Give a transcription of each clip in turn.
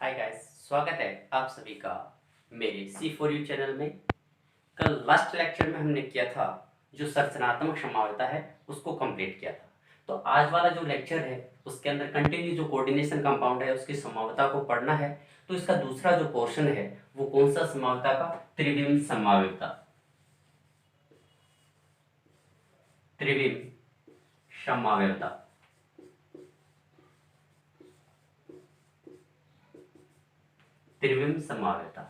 Hi guys, स्वागत है आप सभी का मेरे C4U चैनल में। कल लास्ट लेक्चर में हमने किया था जो संरचनात्मक संभाव्यता है उसको कंप्लीट किया था। तो आज वाला जो लेक्चर है उसके अंदर कंटिन्यू जो कोऑर्डिनेशन कंपाउंड है उसकी संभाव्यता को पढ़ना है। तो इसका दूसरा जो पोर्शन है वो कौन सा संभाव्यता का, त्रिविम संभाव्यता। त्रिविम संभाव्यता त्रिविम संभाव्यता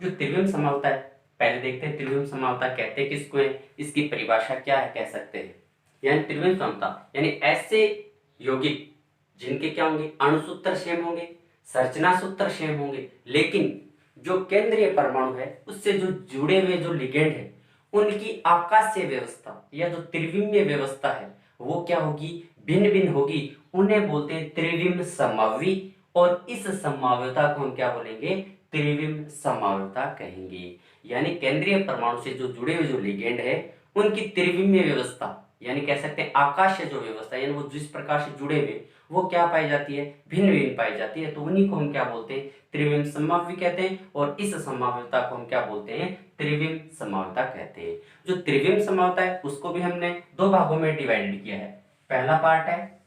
जो त्रिविम संभाव्यता है, पहले देखते हैं त्रिविम संभाव्यता कहते हैं किसको है, इसकी परिभाषा क्या है, कह सकते हैं। यानी त्रिविम संभाव्यता यानी ऐसे यौगिक जिनके क्या होंगे, अणुसूत्र सेम होंगे, संरचना सूत्र सेम होंगे, लेकिन जो केंद्रीय परमाणु है उससे जो जुड़े हुए जो लिगेंड है उनकी आकाशीय व्यवस्था या जो त्रिविमीय व्यवस्था है वो क्या होगी, भिन्न भिन्न होगी। उन्हें बोलते हैं त्रिविम समव्यी और इस संभाव्यता को हम क्या बोलेंगे, त्रिविम संभाव्यता कहेंगे। यानी केंद्रीय परमाणु से जो जुड़े हुए जो लिगेंड है उनकी त्रिविमीय व्यवस्था यानी कह सकते हैं आकाशीय जो व्यवस्था, यानी वो जिस प्रकार से जुड़े हुए वो क्या पाई जाती है, भिन्न भिन्न पाई जाती है। तो उन्हीं को हम क्या बोलते हैं, त्रिविम संभाव्य कहते हैं। और इस संभाव्यता को हम क्या बोलते हैं, त्रिविम संभाव्यता कहते हैं। जो त्रिविम संभाव्यता है उसको भी हमने दो भागों में डिवाइडेड किया है। पहला पार्ट है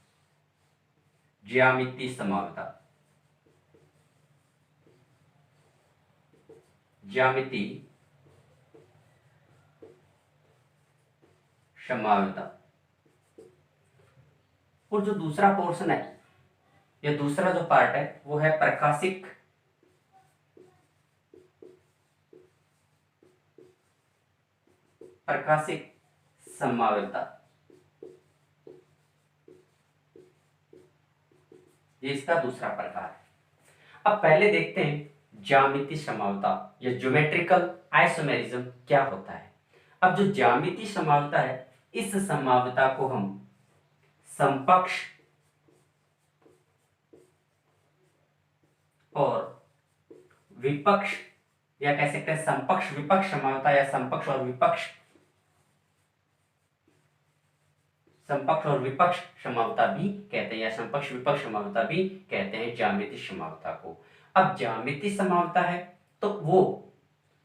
ज्यामितीय संभाव्यता, ज्यामितीय संभाव्यता। और जो दूसरा पोर्शन है या दूसरा जो पार्ट है वो है प्रकाशिक प्रकाशिक संभाव्यता। ये इसका दूसरा प्रकार है। अब पहले देखते हैं ज्यामितीय संभाव्यता या ज्योमेट्रिकल आइसोमेरिज्म क्या होता है। अब जो ज्यामितीय संभाव्यता है इस संभाव्यता को हम समकक्ष और विपक्ष या कह सकते हैं समकक्ष विपक्ष संभाव्यता या समकक्ष और विपक्ष संभाव्यता भी कहते हैं या समकक्ष विपक्ष संभाव्यता भी कहते हैं ज्यामितीय संभाव्यता को। अब ज्यामितीय संभाव्यता है तो वो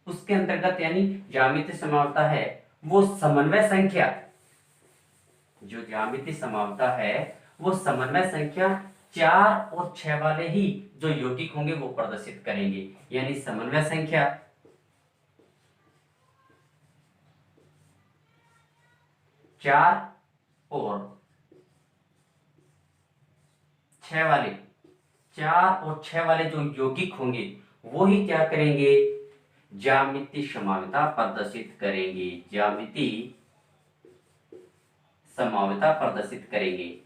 उसके अंतर्गत यानी ज्यामितीय संभाव्यता है वो समन्वय संख्या, जो ज्यामितीय संभाव्यता है वो समन्वय संख्या 4 और 6 वाले ही जो यौगिक होंगे वो प्रदर्शित करेंगे। यानी समन्वय संख्या 4 और 6 वाले 4 और 6 वाले जो यौगिक होंगे वो ही क्या करेंगे, ज्यामितीय संभाव्यता प्रदर्शित करेंगे, ज्यामितीय संभाव्यता प्रदर्शित करेंगे।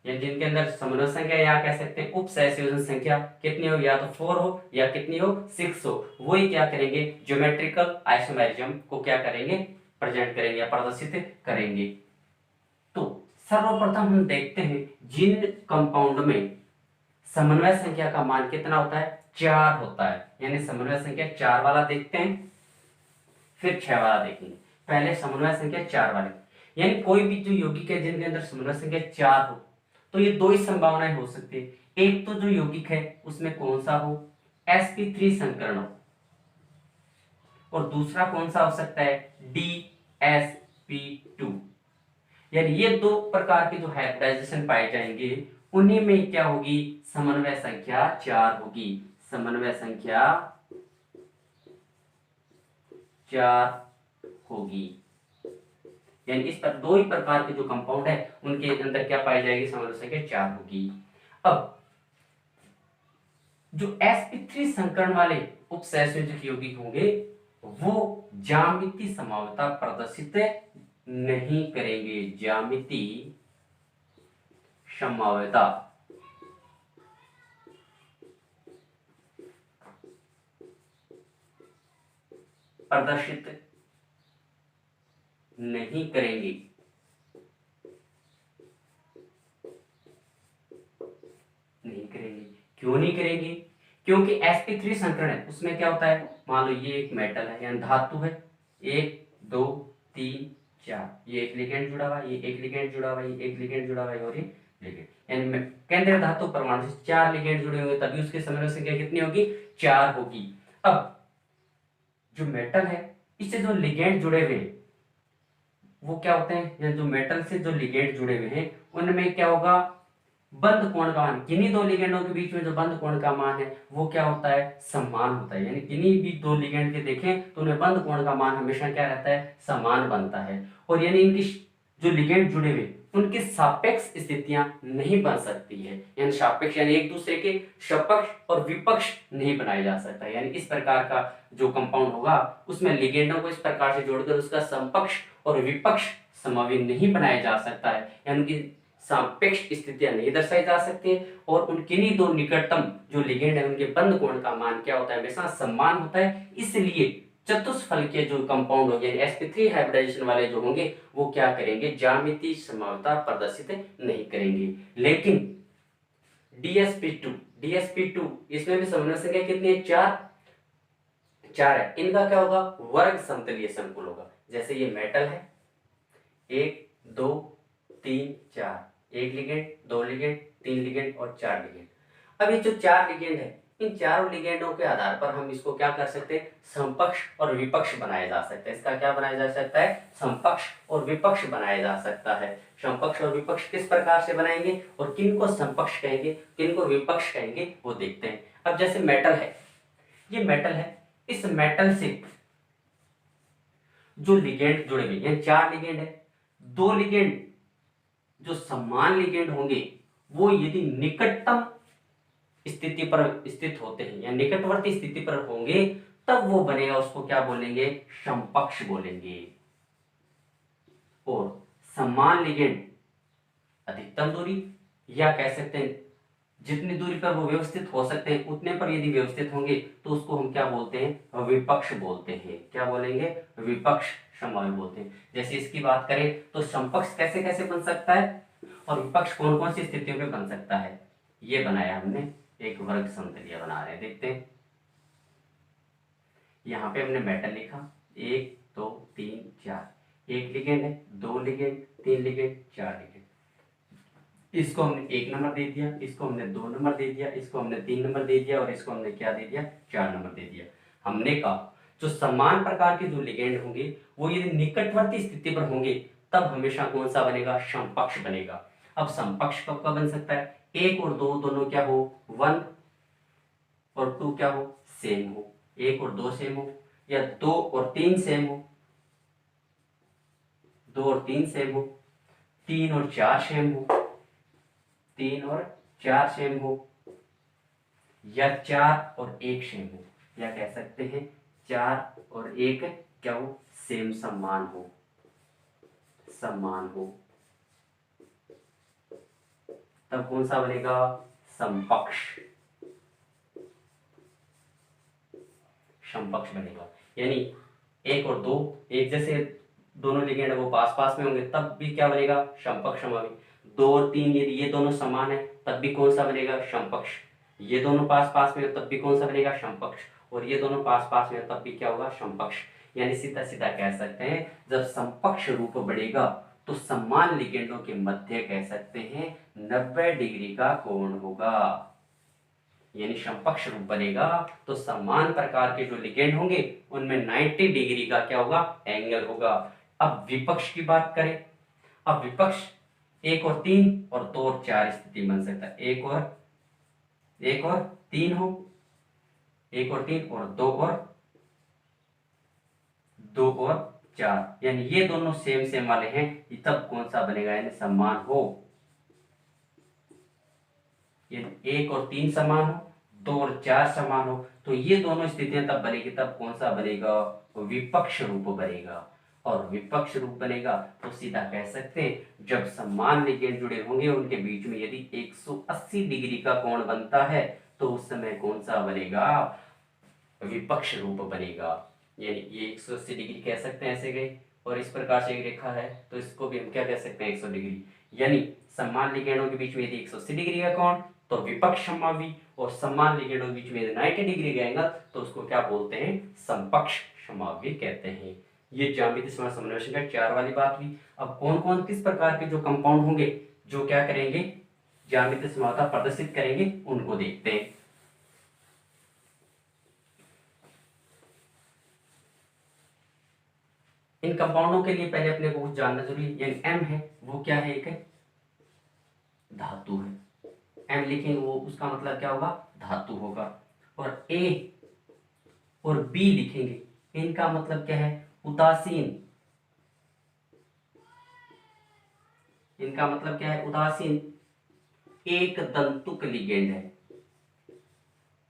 या जिनके अंदर समन्वय संख्या या कह सकते हैं उप सहसंयोजन संख्या कितनी हो, या तो 4 हो या कितनी हो, 6 हो, वही क्या करेंगे, ज्योमेट्रिकल आइसोमेरिज्म को क्या करेंगे, प्रेजेंट करेंगे या प्रदर्शित करेंगे। तो सर्वप्रथम हम देखते हैं जिन कंपाउंड में समन्वय संख्या का मान कितना होता है, 4 होता है, यानी समन्वय संख्या 4 वाला देखते हैं फिर 6 वाला देखेंगे। पहले समन्वय संख्या 4 वाले, यानी कोई भी जो यौगिक है जिनके अंदर समन्वय संख्या 4 हो तो ये दो ही संभावनाएं हो सकती है। एक तो जो यौगिक है उसमें कौन सा हो, sp3 संकरण हो, और दूसरा कौन सा हो सकता है, dsp2। यानी ये दो प्रकार के जो हाइब्रिडाइजेशन पाए जाएंगे उन्हीं में क्या होगी, समन्वय संख्या 4 होगी, समन्वय संख्या 4 होगी। यानी इस पर दो ही प्रकार के जो कंपाउंड है उनके अंदर क्या पाई जाएगी, समन्वय संख्या 4 होगी। अब जो sp3 संकरण वाले उपसहसंयोजक यौगिक होंगे वो ज्यामितीय संभाव्यता प्रदर्शित नहीं करेंगे, ज्यामितीय संभाव्यता प्रदर्शित नहीं करेंगे। क्यों नहीं करेंगे, क्योंकि sp3 संकरण है उसमें क्या होता है, मान लो ये एक मेटल है यानी धातु है, 1 2 3 4, ये एक लिगेंड जुड़ा हुआ, ये एक लिगेंड जुड़ा हुआ, ये एक लिगेंड जुड़ा हुआ और ये लिगेंड, यानी केंद्रीय धातु परमाणु से 4 लिगेंड जुड़े होंगे तभी उसकी समन्वय संख्या कितनी होगी, 4 होगी। अब जो मेटल है इससे जो लिगेंड जुड़े हुए वो क्या होते हैं, या जो मेटल से जो लिगेंड जुड़े हुए हैं उनमें क्या होगा, बंद कोण का मान, किन्हीं दो लिगेंडों के बीच में जो बंद कोण का मान है वो क्या होता है, समान होता है। यानी किन्हीं भी दो लिगेंड के देखें तो उनमें बंद कोण का मान हमेशा क्या रहता है, समान बनता है। और यानी इनकी जो लिगेंड जुड़े हुए उनकी सापेक्ष स्थितियां नहीं बन सकती है, यानी सापेक्ष यानी एक दूसरे के सपक्ष और विपक्ष नहीं बनाया जा सकता। यानी इस प्रकार का जो कंपाउंड होगा उसमें लिगेंडों को इस प्रकार से जोड़कर उसका समपक्ष और विपक्ष समवी नहीं बनाया जा सकता है, यानी कि सापेक्ष स्थितियां नहीं दर्शाई जा सकती और उन किन्हीं दो निकटतम जो लिगेंड है उनके बंद कोण का मान क्या होता है, हमेशा समान होता है। इसलिए चतुष्फल के जो कंपाउंड होंगे sp3 हाइब्रिडाइजेशन वाले जो होंगे वो क्या करेंगे, ज्यामितीय समरूपता प्रदर्शित नहीं करेंगे। लेकिन dsp2 इसमें भी समन्वय संख्या कितनी है, 4 है। इनका क्या होगा, वर्ग समतलीय संकुल होगा। जैसे ये मेटल है 1 2 3 4, एक लिगेंड, 2 लिगेंड, 3 लिगेंड और 4 लिगेंड। अब ये जो 4 लिगेंड है इन चारों लिगेंडों के आधार पर हम इसको क्या कर सकते हैं, समपक्ष और विपक्ष बनाया जा सकता है। इसका क्या बनाया जा सकता है, समपक्ष और विपक्ष बनाया जा सकता है। समपक्ष और विपक्ष किस प्रकार से बनाएंगे और किन को समपक्ष कहेंगे किन को विपक्ष कहेंगे वो देखते हैं। अब जैसे मेटल है, ये मेटल है, इस मेटल से जो लिगेंड जुड़े हुए हैं 4 लिगेंड है, 2 लिगेंड जो समान लिगेंड होंगे वो यदि निकटतम स्थिति पर स्थित होते हैं या निकटवर्ती स्थिति पर होंगे तब वो बनेगा, उसको क्या बोलेंगे, समपक्ष बोलेंगे। और समान लिगेंड अधिकतम दूरी या कह सकते हैं जितनी दूरी पर वो व्यवस्थित हो सकते हैं उतने पर यदि व्यवस्थित होंगे तो उसको हम क्या बोलते हैं, विपक्ष बोलते हैं। क्या बोलेंगे, विपक्ष समवाय बोलते हैं। जैसे इसकी बात करें तो समपक्ष कैसे कैसे बन सकता है और विपक्ष कौन कौन सी स्थितियों में बन सकता है, ये बनाया हमने, एक वर्ग समतलीय बना रहे हैं, देखते हैं। यहाँ पे हमने मेटल लिखा 1 2 3 4, एक लिगेंड है, 2 लिगेंड, 3 लिगेंड, 4 लिगेंड। इसको हमने 1 नंबर दे दिया, इसको हमने 2 नंबर दे दिया, इसको हमने 3 नंबर दे दिया और इसको हमने क्या दे दिया, 4 नंबर दे दिया। हमने कहा जो समान प्रकार के जो लिगेंड होंगे वो यदि निकटवर्ती स्थिति पर होंगे तब हमेशा कौन सा बनेगा, समपक्ष बनेगा। अब समपक्ष कब बन सकता है, 1 और 2 दोनों क्या हो, 1 और 2 क्या हो, सेम हो, 1 और 2 सेम हो, या 2 और 3 सेम हो, 2 और 3 सेम हो, 3 और 4 सेम हो, 3 और 4 सेम हो, या 4 और 1 सेम हो, या कह सकते हैं 4 और 1 क्या हो, सेम समान हो, समान हो, तब कौन सा बनेगा, समपक्ष, समपक्ष बनेगा। यानी 1 और 2 एक जैसे दोनों लिगेंड वो पास पास में होंगे तब भी क्या बनेगा, समपक्ष समवावी। 2 और 3 यदि ये दोनों समान है तब भी कौन सा बनेगा, समपक्ष। ये दोनों पास पास में हो तब भी कौन सा बनेगा, समपक्ष। और ये दोनों पास पास में हो तब भी क्या होगा, समपक्ष। यानी सीधा सीधा कह सकते हैं जब समपक्ष रूप बढ़ेगा तो समान लिगेंडों के मध्य कह सकते हैं 90 डिग्री का कोण होगा। यानी समपक्ष रूप बनेगा तो समान प्रकार के जो लिगेंड होंगे उनमें 90 डिग्री का क्या होगा, एंगल होगा। अब विपक्ष की बात करें, अब विपक्ष 1 और 3 और 2 और 4 स्थिति बन सकता है, 1 और 3 हो, 1 और 3 और 2 और 4, यानी ये दोनों सेम सेम वाले हैं, तब कौन सा बनेगा, यानी समान हो। ये 1 और 3 समान हो, 2 और 4 समान हो, तो ये दोनों स्थितियां तब बनेगी, तब कौन सा बनेगा, विपक्ष रूप बनेगा। और विपक्ष रूप बनेगा तो सीधा कह सकते हैं जब समान लिगेंड जुड़े होंगे उनके बीच में यदि 180 डिग्री का कोण बनता है तो उस समय कौन सा बनेगा, विपक्ष रूप बनेगा। यानी ये 180 डिग्री कह सकते हैं ऐसे गए, और इस प्रकार से एक रेखा है तो इसको भी हम क्या कह सकते हैं, 100 डिग्री। यानी समान लिगेंडों के बीच में यदि 180 डिग्री का कोण तो विपक्ष समवावी, और समान लिगेंडों के बीच में 90 डिग्री का एंगल तो उसको क्या बोलते हैं, समपक्ष समवावी कहते हैं। ये ज्यामितीय समानता समन्वय का 4 वाली बात हुई। अब कौन कौन किस प्रकार के जो कंपाउंड होंगे जो क्या करेंगे, ज्यामितीय समानता प्रदर्शित करेंगे, उनको देखते हैं। इन कंपाउंडों के लिए पहले अपने को कुछ जानना जरूरी है। यानी एम है वो क्या है, एक है धातु है। एम लिखेंगे वो उसका मतलब क्या होगा, धातु होगा। और ए और बी लिखेंगे, इनका मतलब क्या है, उदासीन। इनका मतलब क्या है, उदासीन एक दंतुक लिगेंड है।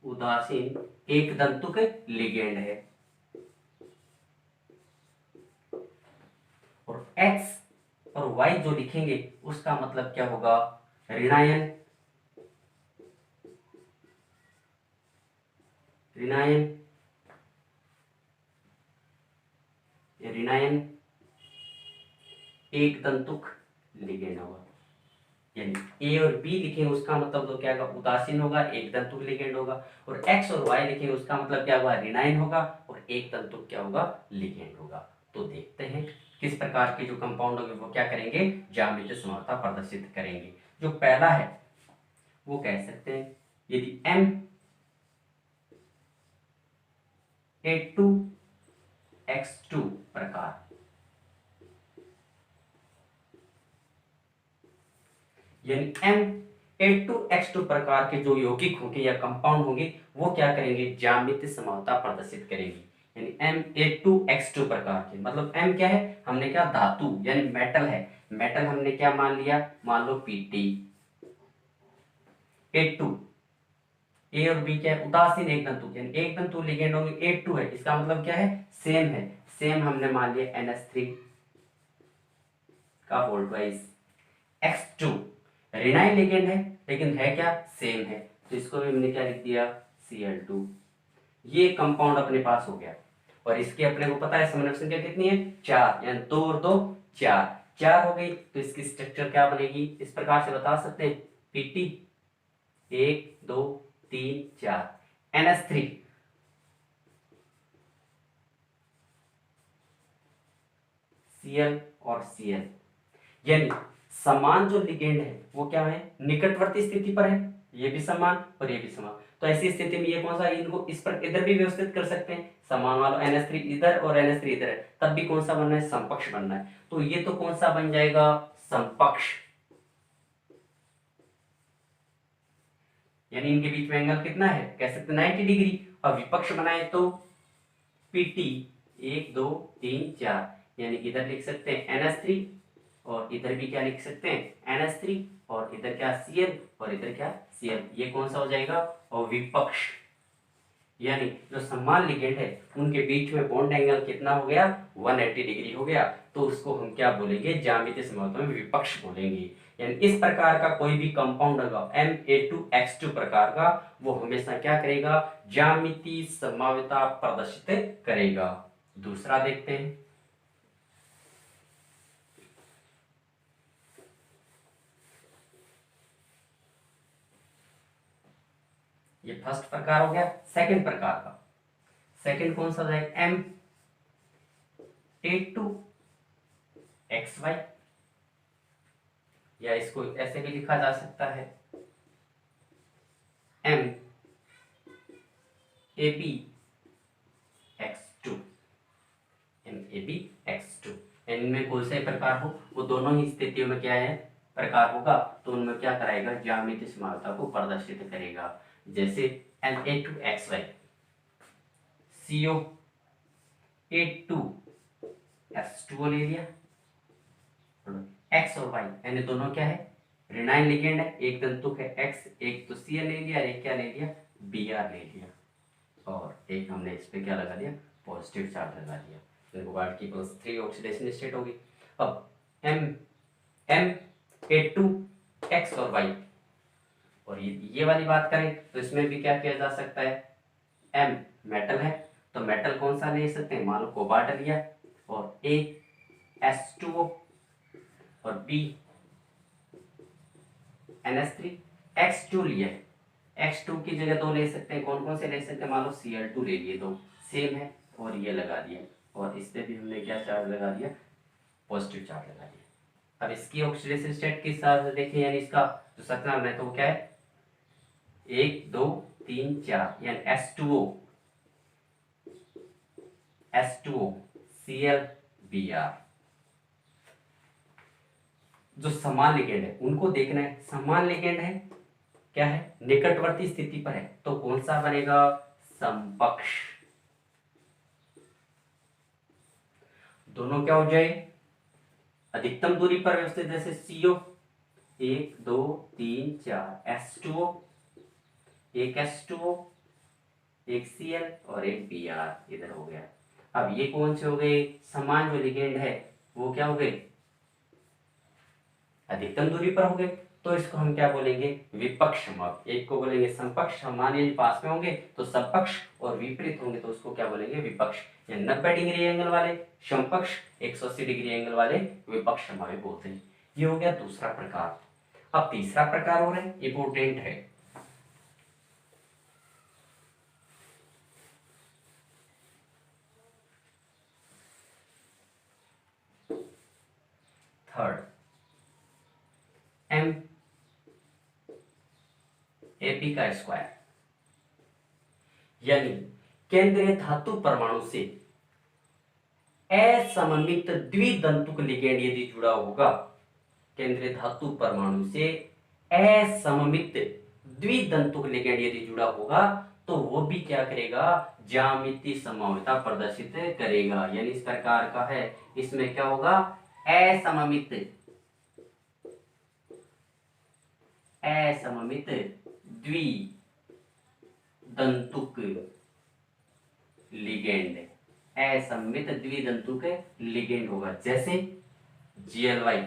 उदासीन एक दंतुक लिगेंड है। और एक्स और वाई जो लिखेंगे उसका मतलब क्या होगा, ऋणायन। ऋणायन ऋणायन एक तंतुक लिगेंड होगा। यानी ए और बी लिखेंगे उसका मतलब तो क्या होगा, उदासीन होगा, एक तंतुक लिगेंड होगा। और एक्स और वाई लिखेंगे उसका मतलब क्या होगा, ऋणायन होगा और एक तंतुक क्या होगा, लिगेंड होगा। तो देखते हैं किस प्रकार के जो कंपाउंड होंगे वो क्या करेंगे, ज्यामितीय समानता प्रदर्शित करेंगे। जो पहला है वो कह सकते हैं, यदि M A2X2 प्रकार, यानी M A2X2 प्रकार के जो यौगिक होंगे या कंपाउंड होंगे वो क्या करेंगे, ज्यामितीय समानता प्रदर्शित करेंगे। यानी Ma2X2 प्रकार के, मतलब M क्या है, हमने क्या धातु यानी मेटल है। मेटल हमने क्या मान लिया, मान लो Pt। A2 ए और बी क्या है, उदासीन एक तंतु, यानी एक तंतु लिगेंड होंगे, A2 है, इसका मतलब क्या है, सेम है। सेम हमने मान लिया NH3 का वोल्ट वाइज। X2 ऋणायन लिगेंड है लेकिन है क्या, सेम है, तो इसको भी हमने क्या लिख दिया, Cl2। ये कंपाउंड अपने पास हो गया। और इसके अपने को पता है समन्वय संख्या कितनी है, 4, यानी 2 और 2 4, 4 हो गई। तो इसकी स्ट्रक्चर क्या बनेगी, इस प्रकार से बता सकते हैं, Pt 1 2 3 4, NH3 Cl और Cl, यानी समान जो लिगेंड है वो क्या है, निकटवर्ती स्थिति पर है, ये भी समान और ये भी समान। तो ऐसी स्थिति में ये कौन सा, इनको इस पर इधर भी व्यवस्थित कर सकते हैं, समान वाला NH3 इधर और NH3 इधर है, तब भी कौन सा बनना है, समकक्ष बनना है। तो ये तो कौन सा बन जाएगा, समकक्ष। यानी इनके बीच में एंगल कितना है, कह सकते हैं 90 डिग्री। और विपक्ष बनाए तो PT 1 2 3 4, यानी इधर लिख सकते हैं NH3 और इधर भी क्या लिख सकते हैं NH3 और इधर क्या Cl और इधर क्या Cl, ये कौन सा हो जाएगा, और विपक्ष। यानी जो समान लिगेंड है उनके बीच में बॉन्ड एंगल कितना हो गया, 180 डिग्री हो गया। तो उसको हम क्या बोलेंगे, ज्यामितीय समानता में विपक्ष बोलेंगे। यानी इस प्रकार का कोई भी कंपाउंड होगा Ma2X2 प्रकार का, वो हमेशा क्या करेगा, ज्यामितीय समता प्रदर्शित करेगा। दूसरा देखते हैं, ये फर्स्ट प्रकार हो गया। सेकंड प्रकार का, सेकंड कौन सा हो जाएगा, Ma2XY, या इसको ऐसे भी लिखा जा सकता है MAbX2। MAbX2, इनमें कोई सा प्रकार हो वो दोनों ही स्थितियों में क्या है, प्रकार होगा, तो उनमें क्या कराएगा, ज्यामितीय समानता को प्रदर्शित करेगा। जैसे Na2XY, CO A2H2O ले लिया, एक्स और वाई यानी दोनों क्या है, ऋणायन लिगेंड है, एक तंतुक है X, एक तो Cl ले लिया, एक क्या ले लिया, Br ले लिया, और एक हमने इस पे क्या लगा दिया, पॉजिटिव चार्ज लगा दिया। तो वाट की +3 ऑक्सीडेशन स्टेट होगी। अब Ma2X और Y, और ये वाली बात करें तो इसमें भी क्या किया जा सकता है, M मेटल है तो मेटल कौन सा ले सकते हैं, मान लो कोबाल्ट लिया, और A H2O और B NH3, X2 लिया है, X2 की जगह 2 ले सकते हैं, कौन कौन से ले सकते हैं, मान लो Cl2 ले लिए, 2 सेम है और ये लगा दिया। और इस पे भी हमने क्या चार्ज लगा दिया, पॉजिटिव चार्ज लगा दिया। अब इसकी ऑक्सीडेशन स्टेट के हिसाब से देखें, यानी इसका जो संरचना है तो क्या है, 1 2 3 4, यानी H2O Cl Br। जो समान लिगेंड है उनको देखना है, समान लिगेंड है, क्या है, निकटवर्ती स्थिति पर है, तो कौन सा बनेगा, समपक्ष। दोनों क्या हो जाए, अधिकतम दूरी पर व्यवस्थित, जैसे CO 1 2 3 4, H2O, एक H2O, एक Cl और एक Br इधर हो गया। अब ये कौन से हो गए, समान जो लिगेंड है वो क्या हो गए, अधिकतम दूरी पर हो गए, तो इसको हम क्या बोलेंगे, विपक्ष समूह। एक को बोलेंगे समपक्ष, समान यानी पास में होंगे, तो समपक्ष, और विपरीत होंगे तो उसको क्या बोलेंगे, विपक्ष। या 90 डिग्री एंगल वाले समपक्ष, 180 डिग्री एंगल वाले विपक्ष समूह बोलते हैं। ये हो गया दूसरा प्रकार। अब तीसरा प्रकार हो रहा है, इंपोर्टेंट है, थर्ड, एम एपी का स्क्वायर, यानी केंद्रीय धातु परमाणु से असममित द्विदंतुक लिगेंड यदि जुड़ा होगा, केंद्रीय धातु परमाणु से असममित द्विदंतुक लिगेंड यदि जुड़ा होगा, तो वो भी क्या करेगा, ज्यामितीय संभाव्यता प्रदर्शित करेगा। यानी इस प्रकार का है, इसमें क्या होगा, असममित द्विदंतुक लिगेंड, असममित द्विदंतुक लिगेंड होगा, जैसे GLY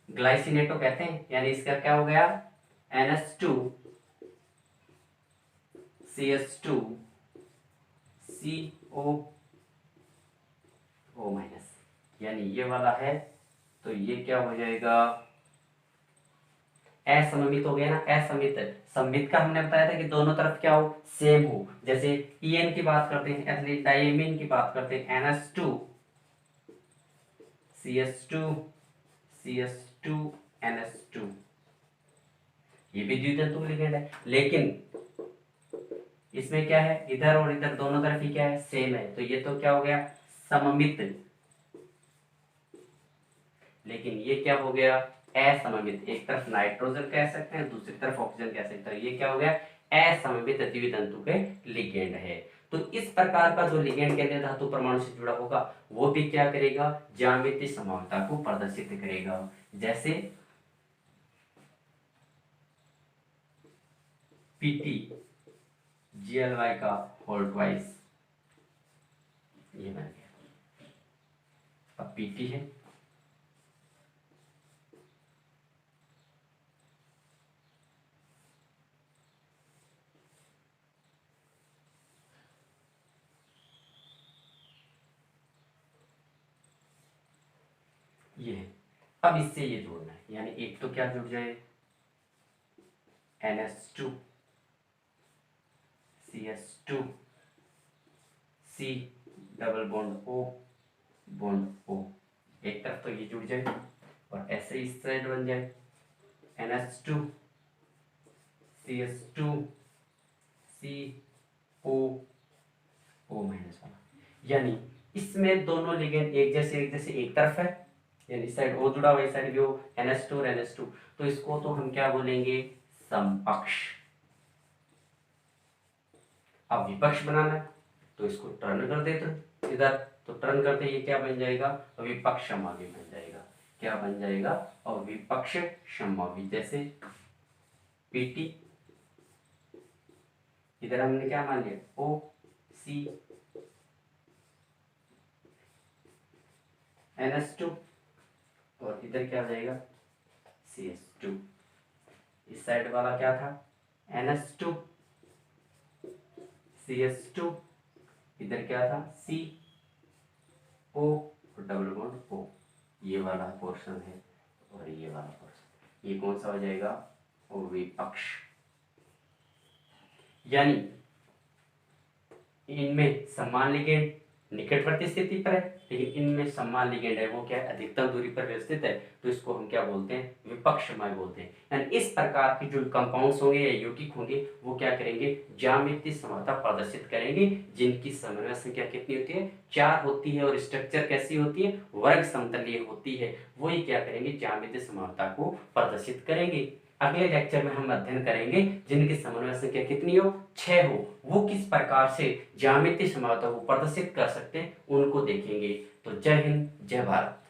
ग्लाइसिनेटो कहते हैं, यानी इसका क्या हो गया, NH2 CH2 CO, यानी ये वाला है, तो ये क्या हो जाएगा, असममित हो गया ना, असममित। सममित का हमने बताया था कि दोनों तरफ क्या हो, सेम हो, जैसे EN की बात करते हैं, एथिलीन डायमीन की बात करते हैं, NH2 CH2 CH2 NH2, ये भी द्वितंतुक लिगेंड है, लेकिन इसमें क्या है, इधर और इधर दोनों तरफ ही क्या है, सेम है, तो ये तो क्या हो गया, सममित। लेकिन ये क्या हो गया, असममित। एक तरफ नाइट्रोजन कह सकते हैं, दूसरी तरफ ऑक्सीजन कह सकते हैं, ये क्या हो गया, असममित द्वितंतुक लिगेंड है। तो इस प्रकार का जो लिगेंड केंद्रीय धातु परमाणु से जुड़ा होगा, वो भी क्या करेगा, ज्यामितीय समानता को प्रदर्शित करेगा, जैसे PT GLY का होल ट्वाइस, ये बन गया। अब PT है, ये है। अब इससे ये जोड़ना है, यानी एक तो क्या जुड़ जाए, NH2 CH2 C double bond O, एक तरफ तो ये जुड़ जाए, और ऐसे इस साइड बन जाए NH2 CH2 CO वाला। यानी इसमें दोनों लिगेंड एक जैसे एक तरफ है, यानी इस साइड O जुड़ा हुआ, इस साइड भी O, NH2 और NH2, तो इसको तो हम क्या बोलेंगे, समपक्ष। अब विपक्ष बनाना है, तो इसको टर्न कर देते इधर, तो टर्न करते ये क्या बन जाएगा, विपक्ष समभावी बन जाएगा। क्या बन जाएगा, और विपक्ष समभावी, जैसे PT, इधर हमने क्या मान लिया, OC NH2, और इधर क्या हो जाएगा, CH2। इस साइड वाला क्या था, NH2 CH2, इधर क्या था, CO डबल बॉन्ड O, ये वाला पोर्शन है, और ये वाला पोर्शन, ये कौन सा हो जाएगा, और विपक्ष। यानी इनमें समान लिगेंड निकटवर्ती स्थिति पर है, लेकिन इनमें समान लिगेंड है वो क्या है, अधिकतम दूरी पर व्यवस्थित है, तो इसको हम क्या बोलते हैं, विपक्षमय बोलते हैं। यानी इस प्रकार के जो कंपाउंड्स होंगे या यौगिक होंगे वो क्या करेंगे, ज्यामितीय समता प्रदर्शित करेंगे, जिनकी समन्वय संख्या कितनी होती है, 4 होती है, और स्ट्रक्चर कैसी होती है, वर्ग समतलीय होती है। वही क्या करेंगे, ज्यामितीय समता को प्रदर्शित करेंगे। अगले लेक्चर में हम अध्ययन करेंगे जिनकी समन्वय संख्या कितनी हो, 6 हो, वो किस प्रकार से ज्यामितीय समता को प्रदर्शित कर सकते हैं, उनको देखेंगे। तो जय हिंद, जय भारत।